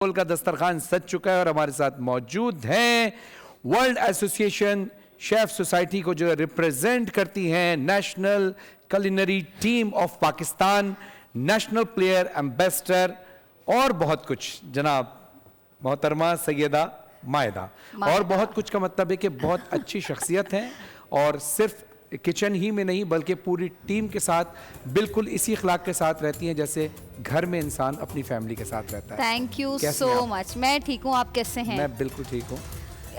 का दस्तरखान सज चुका है और हमारे साथ मौजूद हैं वर्ल्ड एसोसिएशन शेफ सोसाइटी को जो रिप्रेजेंट करती हैं national culinary team of Pakistan, national player ambassador और बहुत कुछ जनाब मोहतरमा सैयदा मायदा। और बहुत कुछ का मतलब है कि बहुत अच्छी शख्सियत हैं और सिर्फ किचन ही में नहीं बल्कि पूरी टीम के साथ बिल्कुल इसी अखलाक के साथ रहती हैं जैसे घर में इंसान अपनी फैमिली के साथ रहता है। Thank you so much. मैं ठीक हूँ, आप कैसे हैं? मैं बिल्कुल ठीक हूँ।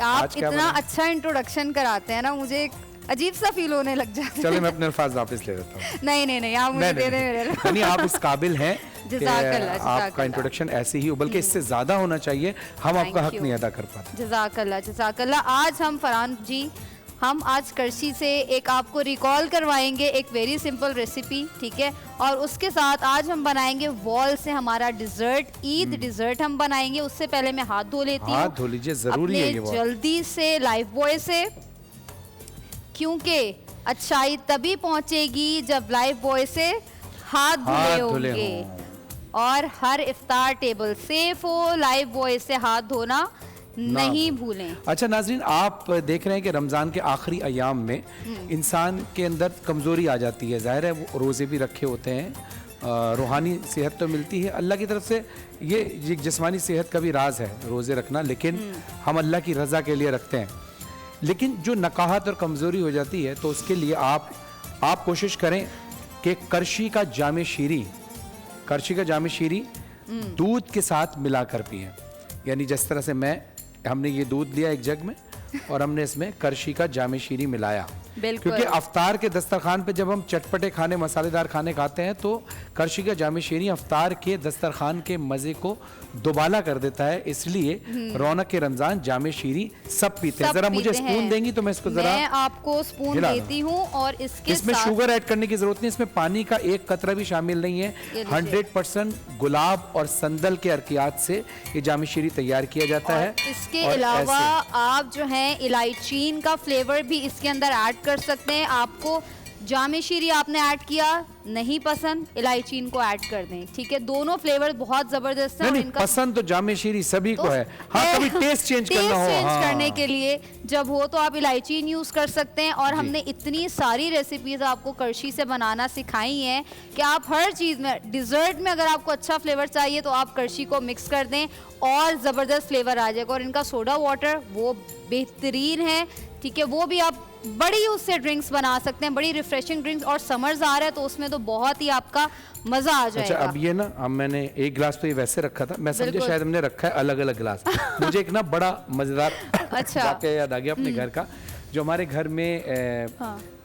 आप इतना अच्छा इंट्रोडक्शन कराते हैं ना, मुझे एक अजीब सा फील होने लग जाता है। चलो मैं अपने अल्फाज वापस ले लेता हूँ। नहीं आप मुझे दे दें मेरे। नहीं, आप इस काबिल हैं कि आपका इंट्रोडक्शन ऐसे ही हो, बल्कि इससे ज्यादा होना चाहिए। हम आपका हक नहीं अदा कर पाते। जज़ाकल्लाह। आज हम फरहान जी आज करशी से एक आपको रिकॉल करवाएंगे एक वेरी सिंपल रेसिपी, ठीक है। और उसके साथ आज हम बनाएंगे वॉल से हमारा डिजर्ट, ईद डिजर्ट हम बनाएंगे। उससे पहले मैं हाथ धो लेती हूँ। हाथ धो लीजिए, जरूरी है ये जल्दी से लाइफ बॉय से, क्योंकि अच्छाई तभी पहुंचेगी जब लाइफ बॉय से हाथ धुले होंगे और हर इफ्तार टेबल सेफ हो। लाइफ बॉय से हाथ धोना नहीं भूलें। अच्छा नाज़रीन, आप देख रहे हैं कि रमज़ान के आखिरी अयाम में इंसान के अंदर कमज़ोरी आ जाती है। ज़ाहिर है वो रोज़े भी रखे होते हैं, रूहानी सेहत तो मिलती है अल्लाह की तरफ से। ये जिस्मानी सेहत का भी राज है रोज़े रखना, लेकिन हम अल्लाह की रज़ा के लिए रखते हैं। लेकिन जो नकाहत और कमज़ोरी हो जाती है तो उसके लिए आप कोशिश करें कि करशी का जामे शीरी दूध के साथ मिलाकर पिएं। यानी जिस तरह से हमने ये दूध लिया एक जग में और हमने इसमें करशी का जामे शीरी मिलाया, क्योंकि अफ्तार के दस्तरखान पे जब हम चटपटे खाने, मसालेदार खाने खाते हैं तो करशी का जामे शीरी अफ्तार के दस्तरखान के मजे को दोबाला कर देता है। इसलिए रौनक के रमजान जामे शीरी सब पीते हैं। जरा मुझे स्पून देंगी तो मैं इसको जरा आपको स्पून देती हूँ। और इसमें शुगर ऐड करने की जरूरत नहीं, इसमें पानी का एक कतरा भी शामिल नहीं है। 100% गुलाब और संदल के अर्कियात से ये जामे शीरी तैयार किया जाता है। इसके अलावा आप जो है इलायचीन का फ्लेवर भी इसके अंदर ऐड कर सकते हैं। आपको जामे शीरी आपने ऐड किया नहीं पसंद, इलायचीन को ऐड कर दें, ठीक है। दोनों फ्लेवर बहुत जबरदस्त है। इनका पसंद तो जामे शीरी सभी को है। हाँ, कभी टेस्ट चेंज करने के लिए जब हो तो आप इलायचीन यूज कर सकते हैं। और हमने इतनी सारी रेसिपीज आपको करशी से बनाना सिखाई हैं कि आप हर चीज में, डिजर्ट में अगर आपको अच्छा फ्लेवर चाहिए तो आप करशी को मिक्स कर दें और जबरदस्त फ्लेवर आ जाएगा। और इनका सोडा वाटर वो बेहतरीन है, ठीक है। वो भी आप बड़ी उससे ड्रिंक्स बना सकते हैं, बड़ी रिफ्रेशिंग ड्रिंक्स। और समर्स आ रहा है तो उसमें तो बहुत ही आपका मजा आ जाएगा। अच्छा, अब ये ना, अब मैंने एक गिलास तो ये वैसे रखा था, मैं समझा शायद हमने रखा है अलग अलग गिलास। मुझे एक ना बड़ा मजेदार वाकया याद आ गया अपने घर का। जो हमारे घर में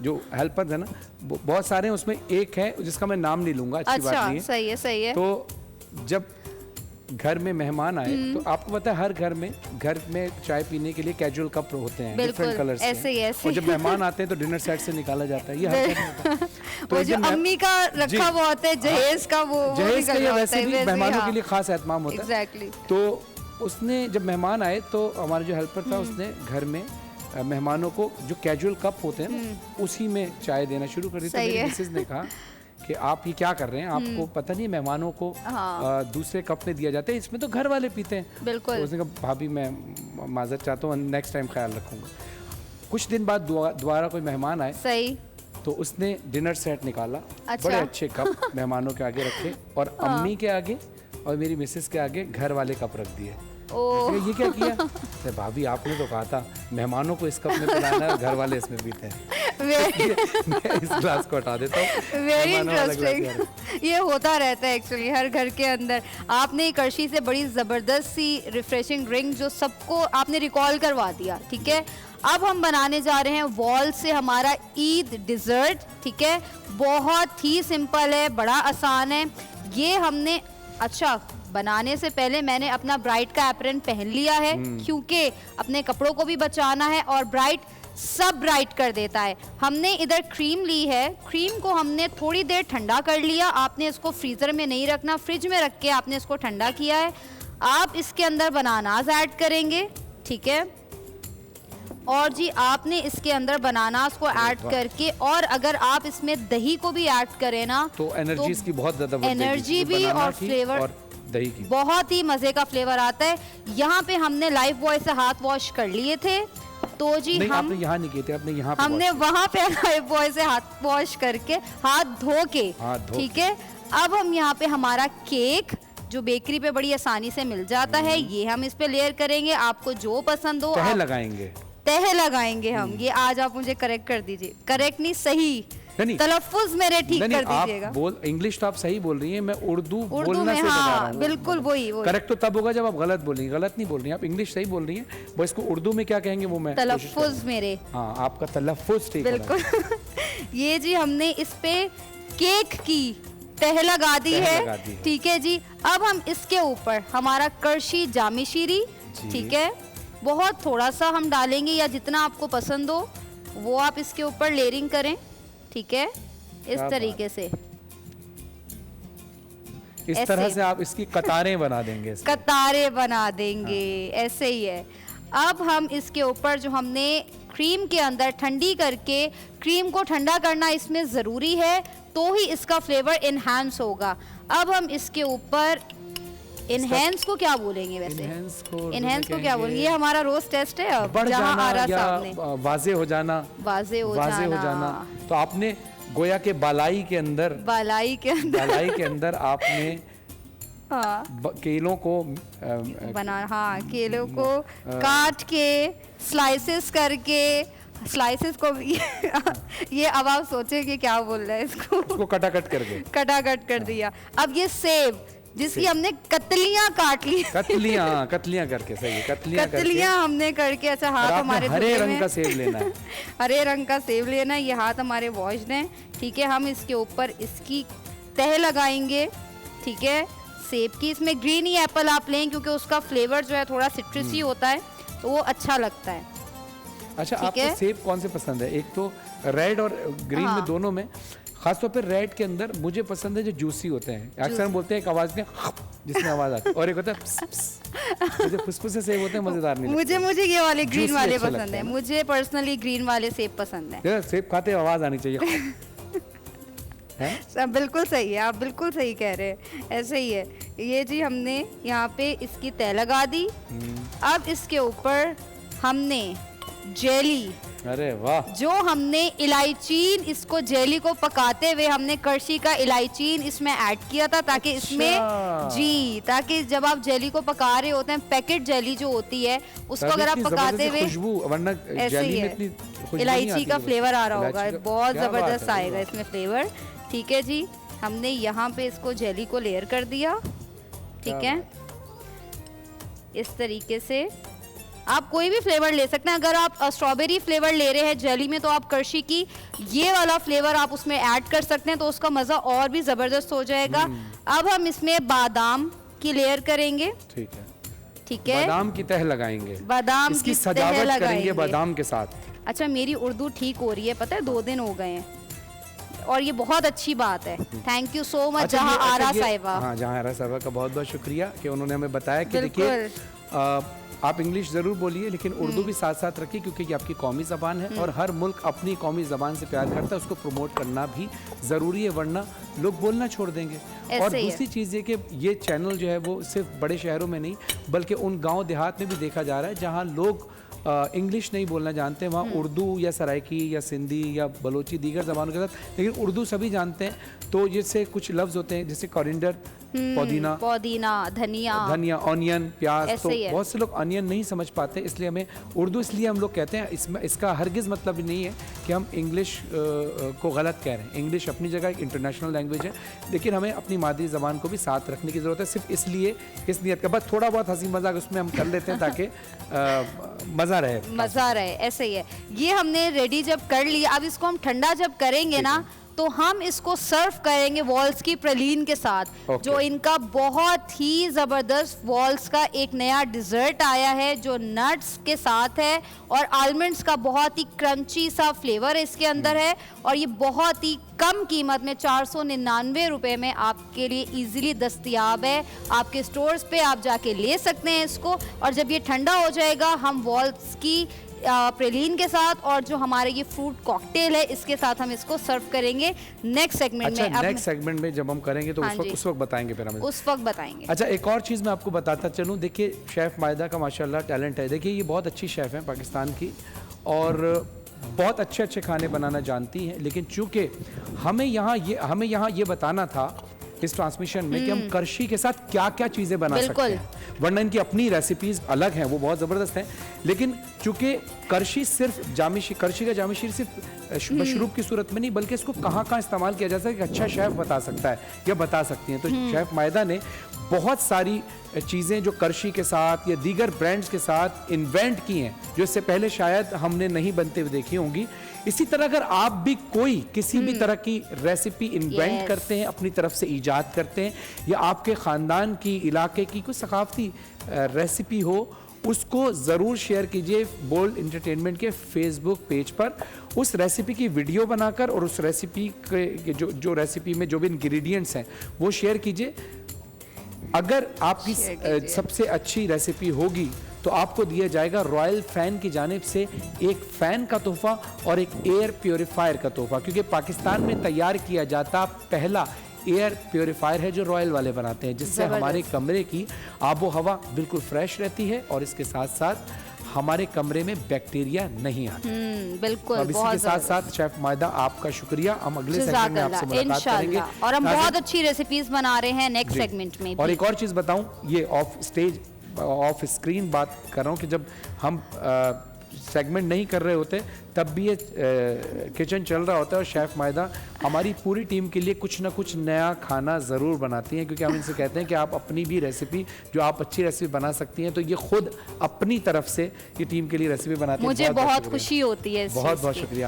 जो हेल्पर्स है ना बहुत सारे हैं, उसमें एक है जिसका मैं नाम नहीं लूंगा, अच्छी बात नहीं है। सही है। तो जब घर में मेहमान आए तो आपको पता है हर घर में चाय पीने के लिए कैजुअल कप होते हैं डिफरेंट कलर्स के। ऐसे और जब मेहमान आते हैं तो डिनर सेट से निकाला जाता है। ये हर घर में होता है। तो जो अम्मी का रखा हुआ होता है, जहेज का, वो जहेज का वैसे भी मेहमानों के लिए खास एहतमाम होता है। एग्जैक्टली। तो उसने जब मेहमान आए तो हमारा जो हेल्पर था उसने घर में मेहमानों को जो कैजुअल कप होते हैं उसी में चाय देना शुरू कर दी। तो मेरी मिसेज ने कहा कि आप ये क्या कर रहे हैं, आपको पता नहीं मेहमानों को दूसरे कप में दिया जाता है, इसमें तो घर वाले पीते हैं। बिल्कुल। तो उसने कहा भाभी मैं माजरत चाहता हूँ, नेक्स्ट टाइम ख्याल रखूंगा। कुछ दिन बाद दोबारा कोई मेहमान आए, सही, तो उसने डिनर सेट निकाला। बड़े अच्छे कप मेहमानों के आगे रखे और अम्मी के आगे और मेरी मिसेस के आगे घर वाले कप रख दिए। ये क्या किया? तो भाभी आपने तो कहा था मेहमानों को इस कप में पिलाना है, घर वाले इसमें पीते हैं। मैं इस ग्लास को हटा देता हूँ। Very interesting. ये होता रहता है एक्चुअली हर घर के अंदर। आपने करशी से बड़ी जबरदस्त सी रिफ्रेशिंग ड्रिंक जो सबको आपने रिकॉल करवा दिया, ठीक है। अब हम बनाने जा रहे हैं वॉल से हमारा ईद डिजर्ट, ठीक है। बहुत ही सिंपल है, बड़ा आसान है। ये हमने बनाने से पहले मैंने अपना ब्राइट का एप्रन पहन लिया है, क्योंकि अपने कपड़ों को भी बचाना है और ब्राइट सब ब्राइट कर देता है। हमने इधर क्रीम ली है, क्रीम को हमने थोड़ी देर ठंडा कर लिया। आपने इसको फ्रीजर में नहीं रखना, फ्रिज में रख के आपने इसको ठंडा किया है। आप इसके अंदर बनानास ऐड करेंगे, ठीक है। और जी आपने इसके अंदर बनानास को ऐड करके, और अगर आप इसमें दही को भी ऐड करें ना तो एनर्जी इसकी बहुत ज्यादा बढ़ जाएगी। एनर्जी भी और फ्लेवर दही की। बहुत ही मजे का फ्लेवर आता है। यहाँ पे हमने लाइफ बॉय से हाथ वॉश कर लिए थे, तो जी नहीं, हम आपने यहाँ नहीं किए थे, आपने यहाँ पे हमने wash वहां पे लाइफ बॉय से हाथ वॉश करके हाथ धो के, ठीक है। अब हम यहाँ पे हमारा केक जो बेकरी पे बड़ी आसानी से मिल जाता है, ये हम इस पे लेयर करेंगे। आपको जो पसंद हो तह आप लगाएंगे। तह लगाएंगे हम। ये आज आप मुझे करेक्ट कर दीजिए, करेक्ट नहीं सही, नहीं, तलफ्फुज मेरे ठीक कर दीजिएगा। आप बोल इंग्लिश तो आप सही बोल रही हैं, मैं उर्दू बोलना में से बता रहा हाँ हूँ। बिल्कुल वही करेक्ट तो तब होगा जब आप गलत बोल रही हैं, गलत नहीं बोल रही हैं आप, इंग्लिश सही बोल रही हैं। वो इसको उर्दू में क्या कहेंगे वो मैं तलफ्फुज मेरे। हाँ, आपका तलफ्फुज ठीक है। बिल्कुल। ये जी हमने इस पे केक की तह लगा दी है, ठीक है जी। अब हम इसके ऊपर हमारा करशी जामी शीरी, ठीक है, बहुत थोड़ा सा हम डालेंगे या जितना आपको पसंद हो वो आप इसके ऊपर लेयरिंग करें, ठीक है, इस तरीके से। इस तरह से आप इसकी कतारें बना देंगे। कतारें बना देंगे, ऐसे ही है। अब हम इसके ऊपर जो हमने क्रीम के अंदर ठंडी करके, क्रीम को ठंडा करना इसमें ज़रूरी है, तो ही इसका फ्लेवर इनहैंस होगा। अब हम इसके ऊपर इनहैंस को क्या बोलेंगे वैसे? इनहैंस को क्या बोलेंगे? ये हमारा रोज टेस्ट है अब जहाँ आ रहा सामने। वाजे हो जाना, वाजे हो जाना। तो आपने गोया के बालाई के अंदर आपने केलों को हाँ, केलों को काट के स्लाइसेस करके, स्लाइसेस को ये अब आप सोचे कि क्या बोल रहा है इसको कटाकट करके कटाकट कर दिया। अब ये सेब जिसकी हमने कतलियां काट ली, कतलियां करके, सही है, कतलियां हमने करके। अच्छा, हाथ हमारे हरे रंग का सेब लेना है। हरे रंग का सेब लेना है, ये हाथ हमारे वॉश्ड हैं, ठीक है। हम इसके ऊपर इसकी तह लगाएंगे, ठीक है, सेब की। इसमें ग्रीन ही एप्पल आप लें क्योंकि उसका फ्लेवर जो है थोड़ा सिट्रसी होता है, तो वो अच्छा लगता है। अच्छा, आपको सेब कौन से पसंद है? एक तो रेड और ग्रीन में, दोनों में। खासतौर पर रेड के अंदर मुझे पसंद है जो जूसी होते हैं। अक्सर हम बोलते हैं एक आवाज में जिसमें आवाज आती है, और एक होता है प्स प्स, जो फुसफुसे सेब होते हैं मजेदार नहीं लगते। मुझे ये वाले ग्रीन वाले पसंद है। मुझे पर्सनली ग्रीन वाले सेब पसंद है। सेब खाते आवाज आनी चाहिए। बिल्कुल सही है, आप बिल्कुल सही कह रहे हैं, ऐसे ही है। ये जी हमने यहाँ पे इसकी तह लगा दी। अब इसके ऊपर हमने जेली, अरे वाह, जो हमने इलायचीन, इसको जेली को पकाते हुए हमने करशी का इलायचीन इसमें ऐड किया था, ताकि इसमें जी, ताकि जब आप जेली को पका रहे होते हैं, पैकेट जेली जो होती है उसको अगर आप पकाते हुए, ऐसे ही है, इलायची का फ्लेवर आ रहा होगा, बहुत जबरदस्त आएगा इसमें फ्लेवर, ठीक है जी। हमने यहाँ पे इसको जेली को लेयर कर दिया, ठीक है, इस तरीके से। आप कोई भी फ्लेवर ले सकते हैं। अगर आप स्ट्रॉबेरी फ्लेवर ले रहे हैं जेली में, तो आप करशी की ये वाला फ्लेवर आप उसमें ऐड कर सकते हैं, तो उसका मज़ा और भी ज़बरदस्त हो जाएगा। अब हम इसमें बादाम की लेयर करेंगे, ठीक है, ठीक है, बादाम की तह लगाएंगे, बादाम की सजावट करेंगे बादाम के साथ। अच्छा, मेरी उर्दू ठीक हो रही है, पता है, 2 दिन हो गए हैं, और ये बहुत अच्छी बात है। थैंक यू सो मच जहाँ आरा साहिबा। हाँ, जहाँ आरा साहिबा का बहुत बहुत शुक्रिया कि उन्होंने हमें बताया कि देखिए, आप इंग्लिश ज़रूर बोलिए लेकिन उर्दू भी साथ साथ रखिए, क्योंकि ये आपकी कौमी ज़बान है और हर मुल्क अपनी कौमी ज़बान से प्यार करता है, उसको प्रमोट करना भी ज़रूरी है, वरना लोग बोलना छोड़ देंगे। और दूसरी चीज़ ये कि ये चैनल जो है वो सिर्फ बड़े शहरों में नहीं बल्कि उन गांव देहात में भी देखा जा रहा है जहां लोग इंग्लिश नहीं बोलना जानते, वहाँ उर्दू या सराइकी या सिंधी या बलोची दीगर ज़बानों के साथ, लेकिन उर्दू सभी जानते हैं। तो जैसे कुछ लफ्ज़ होते हैं जैसे कॉरिंडर, पुदीना, धनिया, ऑनियन, प्याज, तो बहुत से लोग ऑनियन नहीं समझ पाते, इसलिए हमें उर्दू, इसलिए हम लोग कहते हैं, इसमें इसका हरगिज़ मतलब नहीं है कि हम इंग्लिश को गलत कह रहे हैं। इंग्लिश अपनी जगह एक इंटरनेशनल लैंग्वेज है, लेकिन हमें अपनी मादरी ज़बान को भी साथ रखने की ज़रूरत है, सिर्फ इसलिए, इस नियत का, बस थोड़ा बहुत हंसी मजाक उसमें हम कर लेते हैं ताकि मज़ा रहे, ऐसे ही है। ये हमने रेडी जब कर लिया, अब इसको हम ठंडा जब करेंगे ना, तो हम इसको सर्व करेंगे वॉल्स की प्रलीन के साथ, जो इनका बहुत ही ज़बरदस्त वॉल्स का एक नया डिज़र्ट आया है जो नट्स के साथ है और आलमंड्स का बहुत ही क्रंची सा फ्लेवर इसके अंदर है, और ये बहुत ही कम कीमत में 499 रुपये में आपके लिए इजीली दस्तयाब है। आपके स्टोर्स पे आप जाके ले सकते हैं इसको, और जब ये ठंडा हो जाएगा हम वॉल्स की प्रेलीन के साथ, और जो हमारे ये फ्रूट कॉकटेल है इसके साथ हम इसको सर्व करेंगे नेक्स्ट सेगमेंट अच्छा, में। नेक्स्ट सेगमेंट में जब हम करेंगे तो हाँ उस वक्त बताएंगे फिर हमें। उस वक्त बताएंगे। अच्छा, एक और चीज़ मैं आपको बताता चलूँ, देखिए शेफ़ मायदा का माशाल्लाह टैलेंट है। देखिए ये बहुत अच्छी शेफ़ हैं पाकिस्तान की और बहुत अच्छे अच्छे खाने बनाना जानती हैं, लेकिन चूंकि हमें यहाँ ये बताना था इस ट्रांसमिशन में कि हम करशी के साथ क्या क्या चीज़ें बना सकते हैं, वरना इनकी अपनी रेसिपीज़ अलग हैं, वो बहुत ज़बरदस्त हैं। लेकिन चूंकि करशी का जामिशीर सिर्फ मशरूब की सूरत में नहीं, बल्कि इसको कहाँ कहाँ इस्तेमाल किया जा सकता है, एक अच्छा शेफ़ बता सकता है या बता सकती हैं। तो शेफ़ मायदा ने बहुत सारी चीज़ें जो करशी के साथ या दीगर ब्रांड्स के साथ इन्वेंट की हैं, जो इससे पहले शायद हमने नहीं बनते हुए देखी होंगी। इसी तरह अगर आप भी कोई किसी भी तरह की रेसिपी इन्वेंट करते हैं, अपनी तरफ से ईजाद करते हैं, या आपके ख़ानदान की, इलाके की कोई सकाफती रेसिपी हो, उसको ज़रूर शेयर कीजिए बोल्ड एंटरटेनमेंट के फेसबुक पेज पर। उस रेसिपी की वीडियो बनाकर और उस रेसिपी के जो रेसिपी में जो भी इंग्रेडिएंट्स हैं वो शेयर कीजिए। अगर आपकी सबसे अच्छी रेसिपी होगी तो आपको दिया जाएगा रॉयल फैन की जानिब से एक फ़ैन का तोहफा और एक एयर प्योरीफायर का तोहफा, क्योंकि पाकिस्तान में तैयार किया जाता पहला एयर प्योरीफायर है जो रॉयल वाले बनाते हैं, जिससे हमारे कमरे की आबो हवा बिल्कुल फ्रेश रहती है और इसके साथ साथ हमारे कमरे में बैक्टीरिया नहीं आते। बिल्कुल। अब इसी के साथ साथ शेफ मायदा आपका शुक्रिया, हम अगले सेगमेंट में आपसे मुलाकात करेंगे और हम बहुत अच्छी रेसिपीज बना रहे हैं नेक्स्ट सेगमेंट में। और एक और चीज़ बताऊं, ये ऑफ स्क्रीन बात कर रहा हूँ कि जब हम सेगमेंट नहीं कर रहे होते तब भी ये किचन चल रहा होता है और शेफ़ मायदा हमारी पूरी टीम के लिए कुछ ना कुछ नया खाना ज़रूर बनाती हैं, क्योंकि हम इनसे कहते हैं कि आप अपनी भी रेसिपी जो आप अच्छी रेसिपी बना सकती हैं, तो ये खुद अपनी तरफ से ये टीम के लिए रेसिपी बनाती हैं। मुझे बहुत खुशी होती है। बहुत बहुत शुक्रिया।